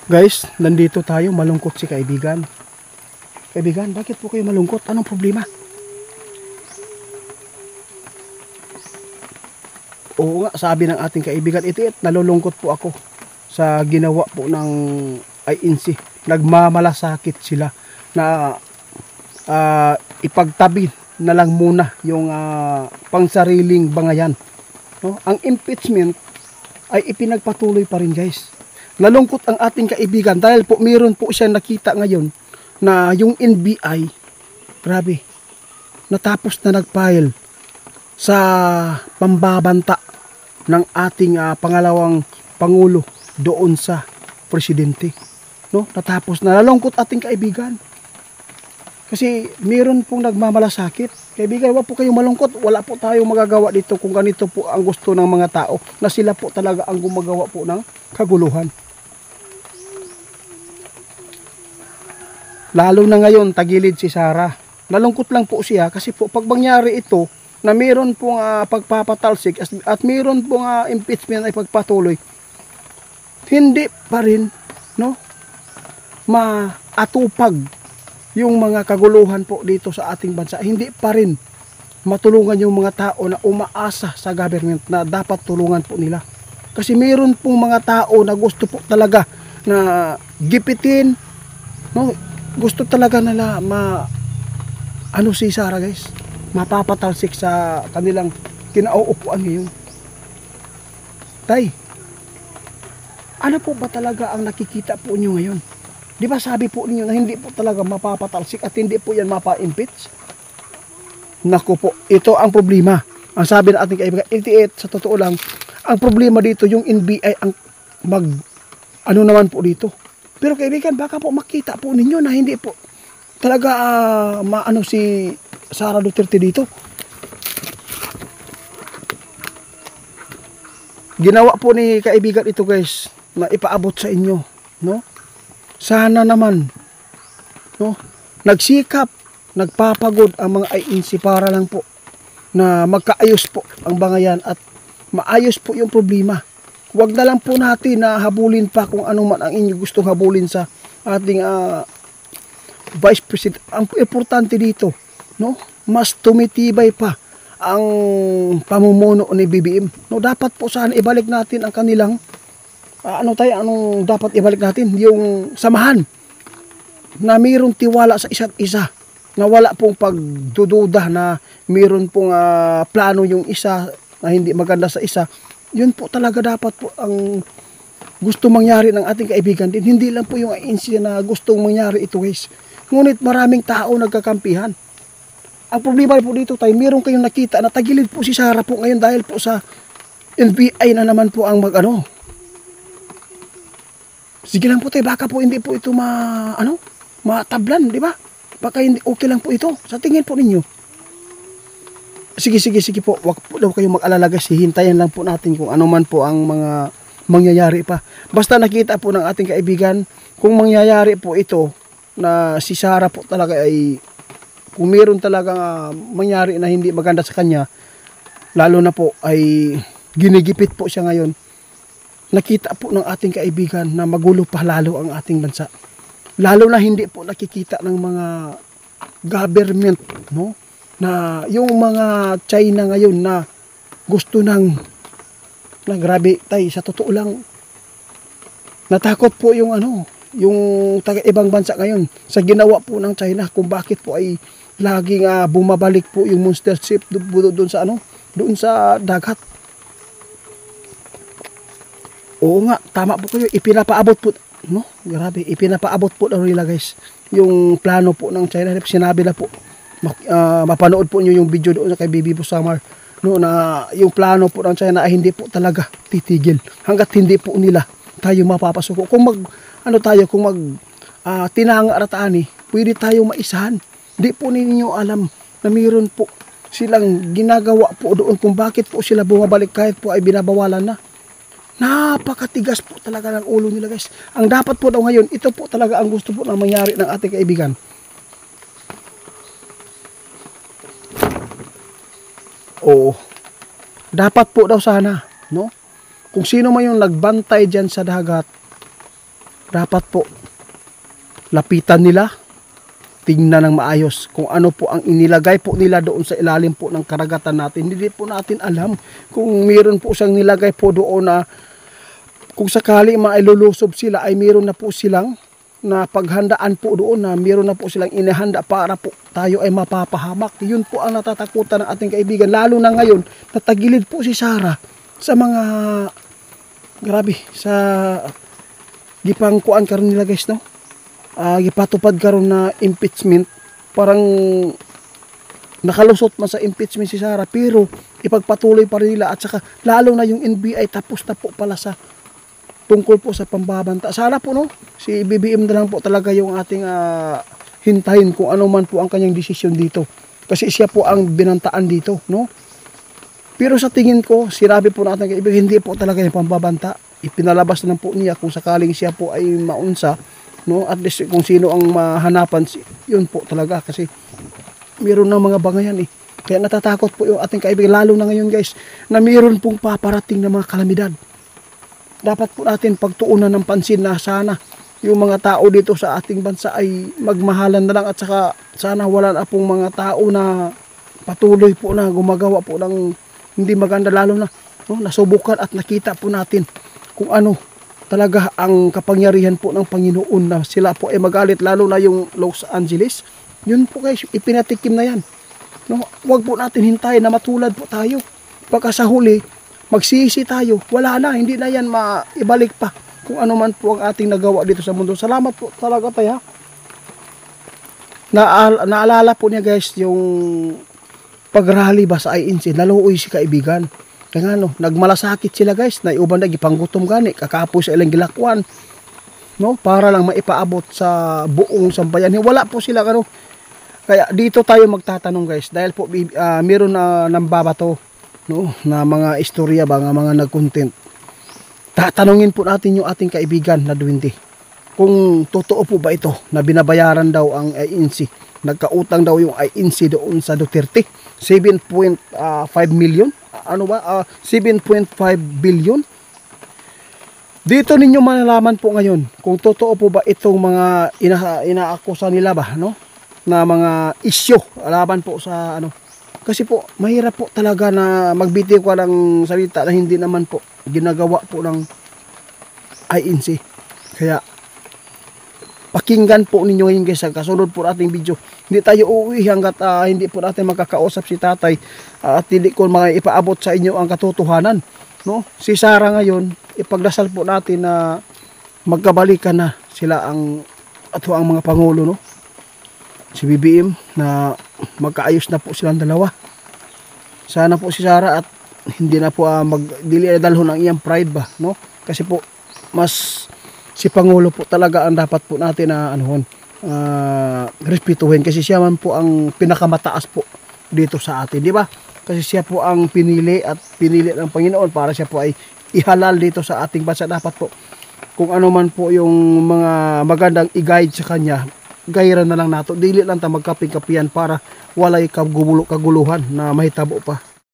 Guys, nandito tayo, malungkot si kaibigan. Kaibigan, bakit po kayo malungkot? Anong problema? Oo nga, sabi ng ating kaibigan, nalulungkot po ako sa ginawa po ng INC. Nagmamalasakit sila na ipagtabi na lang muna yung pangsariling bangayan. No? Ang impeachment ay ipinagpatuloy pa rin, guys. Nalungkot ang ating kaibigan dahil po mayroon po siyang nakita ngayon na yung NBI, grabe, natapos na nag-file sa pambabanta ng ating pangalawang Pangulo doon sa presidente. No? Natapos na. Nalungkot ating kaibigan. Kasi mayroon pong nagmamalasakit. Kaibigan, wag po kayong malungkot. Wala po tayong magagawa dito kung ganito po ang gusto ng mga tao na sila po talaga ang gumagawa po ng kaguluhan. Lalo na ngayon, tagilid si Sara. Nalungkot lang po siya kasi po pag mangyari ito na mayroon pong pagpapatalsik at mayroon pong impeachment ay pagpatuloy, hindi pa rin maatupag yung mga kaguluhan po dito sa ating bansa. Hindi pa rin matulungan yung mga tao na umaasa sa government na dapat tulungan po nila. Kasi mayroon pong mga tao na gusto po talaga na gipitin, gusto talaga nila si Sara, guys, mapapatalsik sa kanilang kinauupuan ngayon. Tay, ano po ba talaga ang nakikita po niyo ngayon? Di ba sabi po ninyo na hindi po talaga mapapatalsik at hindi po yan mapa-impeach? Naku po, ito ang problema. Ang sabi ng ating kaibigan, 88, sa totoo lang, ang problema dito, yung NBI ang naman po dito. Pero kaibigan, baka po makita po ninyo na hindi po talaga si Sara Duterte dito. Ginawa po ni kaibigan ito, guys, na ipaabot sa inyo, no? Sana naman, nagsikap, nagpapagod ang mga INC para lang po na magkaayos po ang bangayan at maayos po yung problema. Huwag na lang po natin na habulin pa kung ano man ang inyo gustong habulin sa ating Vice President. Ang importante dito, mas tumitibay pa ang pamumuno ni BBM. Dapat po sana ibalik natin ang kanilang anong dapat ibalik natin? Yung samahan na mayroong tiwala sa isa't isa, na wala pong pagdududa na mayroon pong plano yung isa na hindi maganda sa isa. Yun po talaga dapat po ang gusto mangyari ng ating kaibigan din. Hindi lang po yung INC na gustong mangyari ito, guys. Ngunit maraming tao nagkakampihan. Ang problema po dito tayo, mayroon kayong nakita na tagilid po si Sara po ngayon dahil po sa NBI na naman po ang sige lang po tayo, baka po hindi po ito matablan, di ba? Baka hindi okay lang po ito. Sa tingin po ninyo. Sige po. Wag po daw kayong mag-alala, guys. Hihintayin lang po natin kung ano man po ang mga mangyayari pa. Basta nakita po ng ating kaibigan, kung mangyayari po ito na si Sara po talaga ay, kung meron talaga mangyari na hindi maganda sa kanya, lalo na po ay ginigipit po siya ngayon, nakita po ng ating kaibigan na magulo pa lalo ang ating bansa. Lalo na hindi po nakikita ng mga government, na yung mga China ngayon na gusto na grabe tay, sa totoo lang natakot po yung taga ibang bansa ngayon sa ginawa po ng China, kung bakit po ay laging bumabalik po yung monster ship doon sa dagat. Oo nga, tama po kayo, ipinapaabot po, grabe, ipinapaabot po daw nila, guys, yung plano po ng China. Sinabi na po, mapanood po nyo yung video doon sa kay Bibi Samar, na yung plano po ng China ay hindi po talaga titigil hanggat hindi po nila tayo mapapasuko. Kung tinanga ratani, pwede tayo maisahan. Di po ninyo alam na mayroon po silang ginagawa po doon kung bakit po sila bumabalik kahit po ay binabawalan na. Napakatigas po talaga ng ulo nila, guys. Ang dapat po daw ngayon, ito po talaga ang gusto po na mangyari ng ating kaibigan. Oo. Dapat po daw sana, kung sino man yung nagbantay dyan sa dagat, dapat po lapitan nila, tingnan ng maayos kung ano po ang inilagay po nila doon sa ilalim po ng karagatan natin. Hindi po natin alam kung meron po siyang nilagay po doon na kung sakali mailulusob sila ay meron na po silang na paghandaan po doon, na meron na po silang inihanda para po tayo ay mapapahamak. Yun po ang natatakutan ng ating kaibigan, lalo na ngayon natagilid po si Sarah sa mga grabe sa gipangkuan karon nila guys, no? Gipatupad karon na impeachment, parang nakalusot man sa impeachment si Sarah, pero ipagpatuloy pa rin nila, at saka lalo na yung NBI tapos na po pala sa tungkol po sa pambabanta. Sana po, no, si BBM na lang po talaga yung ating hintayin kung ano man po ang kanyang desisyon dito, kasi siya po ang binantaan dito, no? Pero sa tingin ko, sinabi po natin kaibigan, hindi po talaga yung pambabanta. Ipinalabas na lang po niya kung sakaling siya po ay maunsa, no, at least kung sino ang mahanapan, yun po talaga, kasi meron ng mga bangayan eh. Kaya natatakot po yung ating kaibigan, lalo na ngayon guys, na meron pong paparating na mga kalamidad. Dapat po natin pagtuunan ng pansin na sana yung mga tao dito sa ating bansa ay magmahalan na lang, at saka sana wala na pong mga tao na patuloy po na gumagawa po ng hindi maganda, lalo na, no, nasubukan at nakita po natin kung ano talaga ang kapangyarihan po ng Panginoon, na sila po ay magalit, lalo na yung Los Angeles. Yun po guys, ipinatikim na yan, no? Huwag po natin hintayin na matulad po tayo, pagka sa huli magsisi tayo, wala na, hindi na yan maibalik pa kung ano man po ang ating nagawa dito sa mundo. Salamat po talaga tayo. Naalala po niya guys yung pagrally ba sa INC, naluoy si kaibigan. Kaya nga, no, nagmalasakit sila guys, na iuban na gipanggutom gani, kakapoy sa ilang gilakwan, no, para lang maipaabot sa buong sambayan. Wala po sila, ano. Kaya dito tayo magtatanong guys, dahil po meron na nambabato, no, na mga istorya ba, mga nag-content. Tatanungin po natin yung ating kaibigan na Duwende, kung totoo po ba ito na binabayaran daw ang INC, nagkautang daw yung INC doon sa Duterte 7.5 million, ano ba, 7.5 billion. Dito ninyo malalaman po ngayon kung totoo po ba itong mga inaakusa nila ba, no, na mga isyo laban po sa ano. Kasi po mahirap po talaga na magbitiw ka ng salita na hindi naman po ginagawa po ng INC. Kaya pakinggan po ninyo ngayon guys, sa kasunod po ating video. Hindi tayo uuwi hanggat hindi po natin makakausap si tatay, at hindi ko ipaabot sa inyo ang katotohanan, no? Si Sarah ngayon, ipagdasal po natin na magkabalikan na sila at ang mga pangulo, no? Si BBM, na magkaayos na po silang dalawa. Sana po si Sarah at hindi na po dili na dalhon ang iyang pride ba, no? Kasi po mas si Pangulo po talaga ang dapat po natin na respetuhin, kasi siya man po ang pinakamataas po dito sa atin, di ba? Kasi siya po ang pinili at pinili ng Panginoon para siya po ay ihalal dito sa ating bansa. Dapat po kung ano man po yung mga magandang i-guide sa kanya, gayra na lang nato, dili lang ta magkaping-kapiyan para walay kaguluhan na mahitabo pa